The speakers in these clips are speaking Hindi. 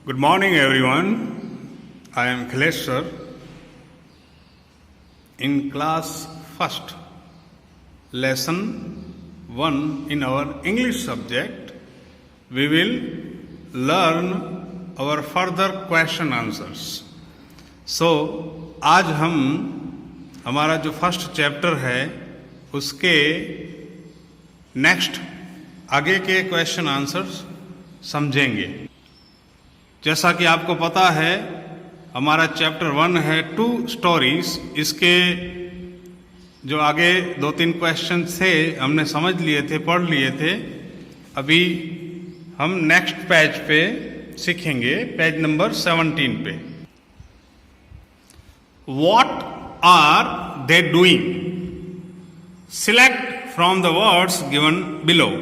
Good morning, everyone. I am Khilesh sir. In class first, lesson 1 in our English subject, we will learn our further question answers. So, आज हम हमारा जो फर्स्ट चैप्टर है उसके नेक्स्ट आगे के क्वेश्चन आंसर्स समझेंगे. जैसा कि आपको पता है हमारा चैप्टर 1 है 2 स्टोरीज. इसके जो आगे 2-3 क्वेश्चन थे हमने समझ लिए थे, पढ़ लिए थे. अभी हम नेक्स्ट पेज पे सीखेंगे, पेज नंबर 17 पे. What are they doing? Select from the words given below.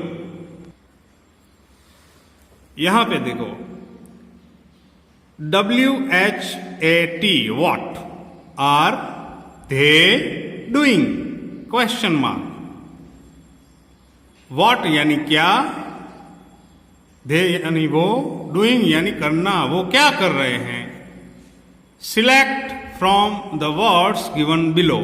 यहां पे देखो WHAT, what are they doing? Question mark. what यानी क्या, they यानी वो, doing यानी करना, वो क्या कर रहे हैं. select from the words given below.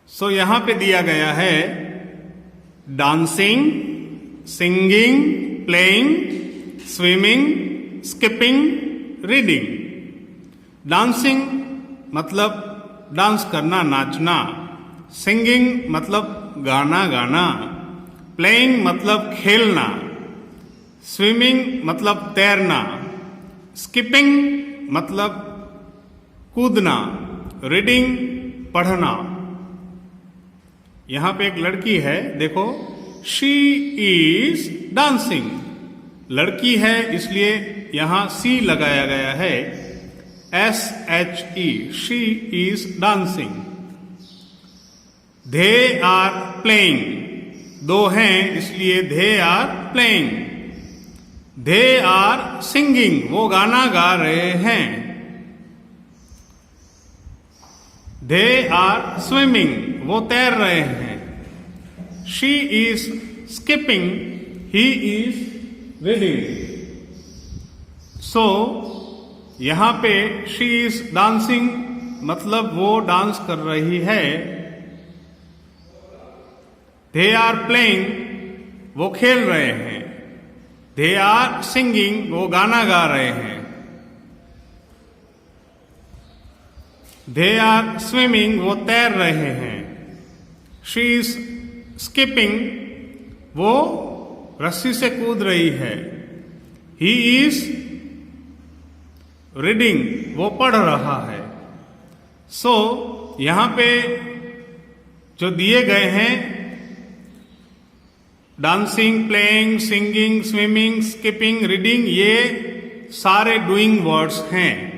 so यहां पे दिया गया है dancing, singing, playing, swimming, skipping, reading. Dancing मतलब डांस करना, नाचना. सिंगिंग मतलब गाना गाना. प्लेइंग मतलब खेलना. स्विमिंग मतलब तैरना. स्किपिंग मतलब कूदना. रीडिंग पढ़ना. यहां पे एक लड़की है, देखो, शी इज डांसिंग. लड़की है इसलिए यहां सी लगाया गया है, SHE, she is dancing. They are playing, दो हैं इसलिए they are playing. They are singing, वो गाना गा रहे हैं. दे आर स्विमिंग, वो तैर रहे हैं. She is skipping, he is reading. So यहां पे शी इज डांसिंग मतलब वो डांस कर रही है. दे आर प्लेइंग, वो खेल रहे हैं. दे आर सिंगिंग, वो गाना गा रहे हैं. दे आर स्विमिंग, वो तैर रहे हैं. शी इज स्किपिंग, वो रस्सी से कूद रही है. ही इज रीडिंग, वो पढ़ रहा है. सो यहां पे जो दिए गए हैं dancing, playing, singing, swimming, skipping, reading, ये सारे डूइंग वर्ड्स हैं.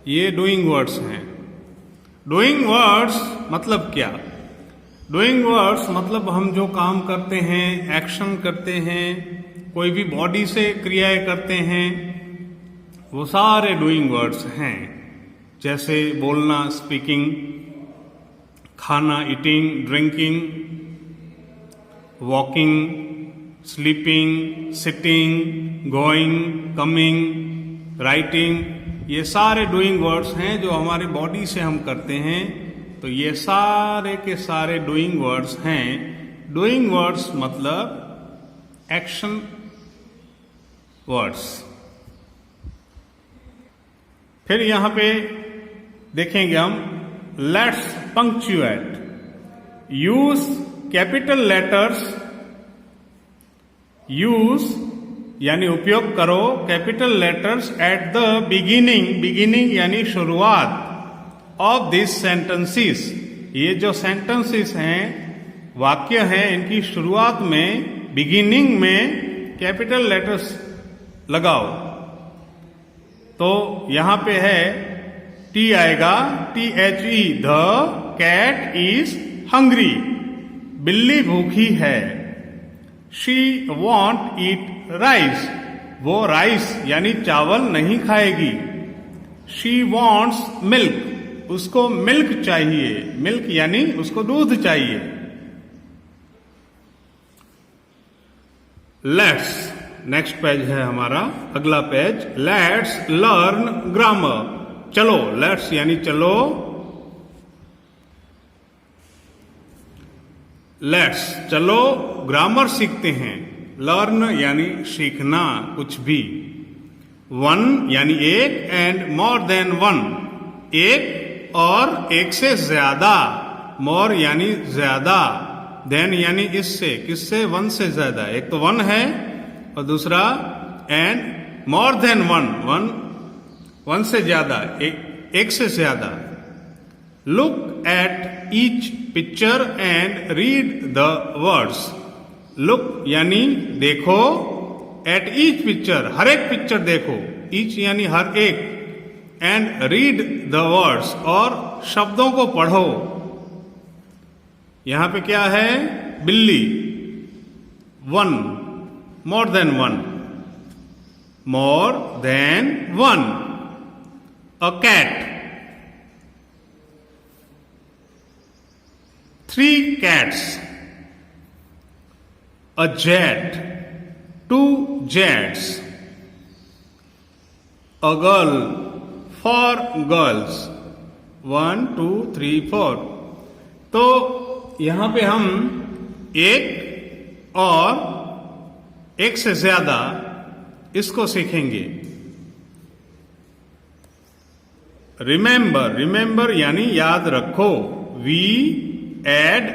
ये डूइंग वर्ड्स हैं. डूइंग वर्ड्स मतलब क्या? डूइंग वर्ड्स मतलब हम जो काम करते हैं, एक्शन करते हैं, कोई भी बॉडी से क्रियाएं करते हैं, वो सारे डूइंग वर्ड्स हैं. जैसे बोलना, स्पीकिंग, खाना, eating, drinking, walking, sleeping, sitting, going, coming, writing, ये सारे डूइंग वर्ड्स हैं जो हमारे बॉडी से हम करते हैं. तो ये सारे के सारे डूइंग वर्ड्स हैं. डूइंग वर्ड्स मतलब एक्शन वर्ड्स. फिर यहां पे देखेंगे हम, let's punctuate. Use capital letters. Use यानी उपयोग करो capital letters at the beginning. Beginning यानी शुरुआत. ऑफ दिस सेंटेंसेस, ये जो सेंटेंसेस हैं, वाक्य हैं, इनकी शुरुआत में, बिगिनिंग में कैपिटल लेटर्स लगाओ. तो यहां पे है टी आएगा, THE, the cat is hungry, बिल्ली भूखी है. शी वॉन्ट ईट राइस, वो राइस यानी चावल नहीं खाएगी. शी वॉन्ट्स मिल्क, उसको मिल्क चाहिए, मिल्क यानी उसको दूध चाहिए। लेट्स, नेक्स्ट पेज है हमारा, अगला पेज, लेट्स लर्न ग्रामर। चलो, लेट्स यानी चलो, लेट्स चलो ग्रामर सीखते हैं। लर्न यानी सीखना कुछ भी, वन यानी एक, एंड मोर देन वन, एक और एक से ज्यादा, मोर यानी ज्यादा, देन यानी इससे, किससे, वन से ज्यादा। एक तो वन है और दूसरा and more than one, one से ज्यादा, एक से ज्यादा। Look at each picture and read the words. Look यानी देखो, एट ईच पिक्चर हर एक पिक्चर देखो, ईच यानी हर एक, एंड रीड द वर्ड्स और शब्दों को पढ़ो। यहां पे क्या है, बिल्ली, one, more than one, more than one. A cat, 3 cats. A jet, 2 jets. A girl, 4 girls. 1 2 3 4। तो यहां पे हम एक और एक से ज्यादा इसको सीखेंगे। रिमेंबर, रिमेंबर यानी याद रखो। We add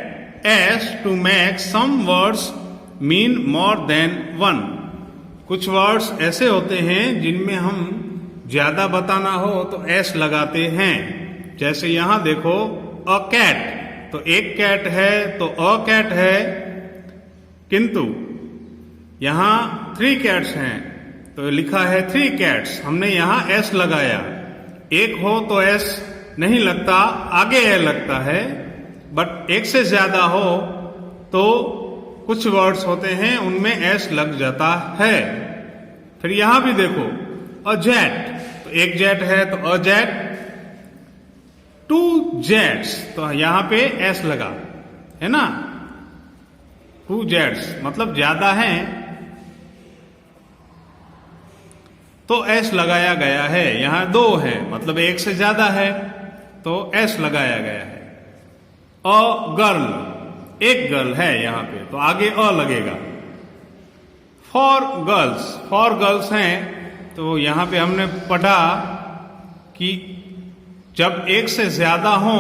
s to make some words mean more than one। कुछ वर्ड्स ऐसे होते हैं जिनमें हम ज्यादा बताना हो तो s लगाते हैं। जैसे यहां देखो, अ कैट, तो एक कैट है तो अ कैट है, किंतु यहां 3 कैट्स हैं तो लिखा है 3 कैट्स, हमने यहां s लगाया। एक हो तो s नहीं लगता, आगे ए लगता है, बट एक से ज्यादा हो तो कुछ वर्ड्स होते हैं उनमें एस लग जाता है। फिर यहां भी देखो, अ जेट, तो एक जेट है तो अ जेट, 2 जेट्स, तो यहां पे एस लगा है ना, 2 जेट्स मतलब ज्यादा है तो एस लगाया गया है। यहां 2 है मतलब एक से ज्यादा है तो एस लगाया गया है। अ गर्ल, एक गर्ल है यहां पे तो आगे अ लगेगा। 4 गर्ल्स, 4 गर्ल्स हैं तो यहां पे हमने पढ़ा कि जब एक से ज्यादा हो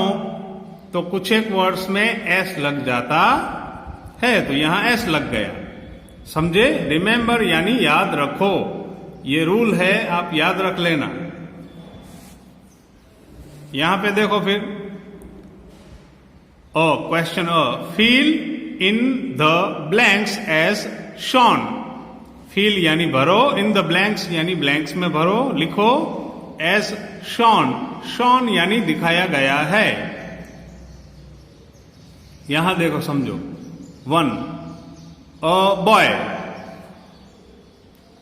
तो कुछ एक वर्ड्स में एस लग जाता है, तो यहां एस लग गया। समझे? रिमेंबर यानी याद रखो, ये रूल है, आप याद रख लेना। यहां पे देखो फिर, question fill in the blanks as shown. Fill यानी भरो, इन द ब्लैंक्स यानी ब्लैंक्स में भरो, लिखो एज शॉन। शॉन यानी दिखाया गया है। यहां देखो, समझो, 1 बॉय,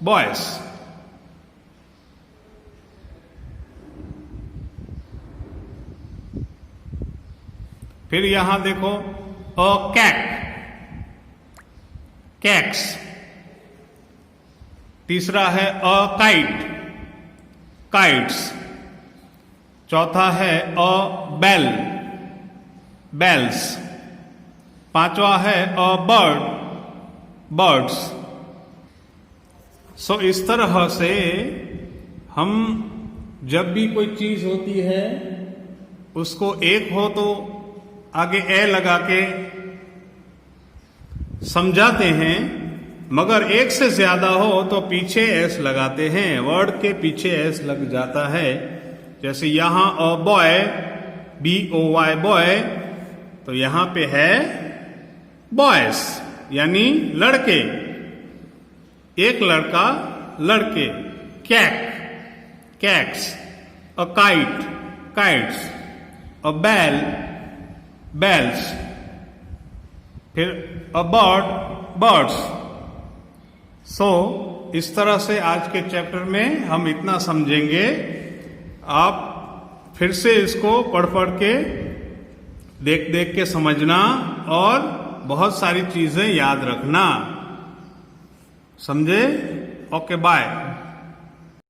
बॉयस, फिर यहां देखो, अ कैट, कैट्स। तीसरा है अ काइट, काइट्स। चौथा है अ बेल, बेल्स। पांचवा है अ बर्ड, बर्ड्स। सो इस तरह से हम जब भी कोई चीज होती है उसको एक हो तो आगे ए लगा के समझाते हैं, मगर एक से ज्यादा हो तो पीछे एस लगाते हैं, वर्ड के पीछे एस लग जाता है। जैसे यहां अ बॉय, BOY बॉय, तो यहां पे है बॉयस यानी लड़के, एक लड़का, लड़के। Cat, cats. A kite, kites. A bell, bells. फिर अ बर्ड, बर्ड्स। सो इस तरह से आज के चैप्टर में हम इतना समझेंगे। आप फिर से इसको पढ़ पढ़ के देख देख के समझना और बहुत सारी चीजें याद रखना। समझे? Okay bye.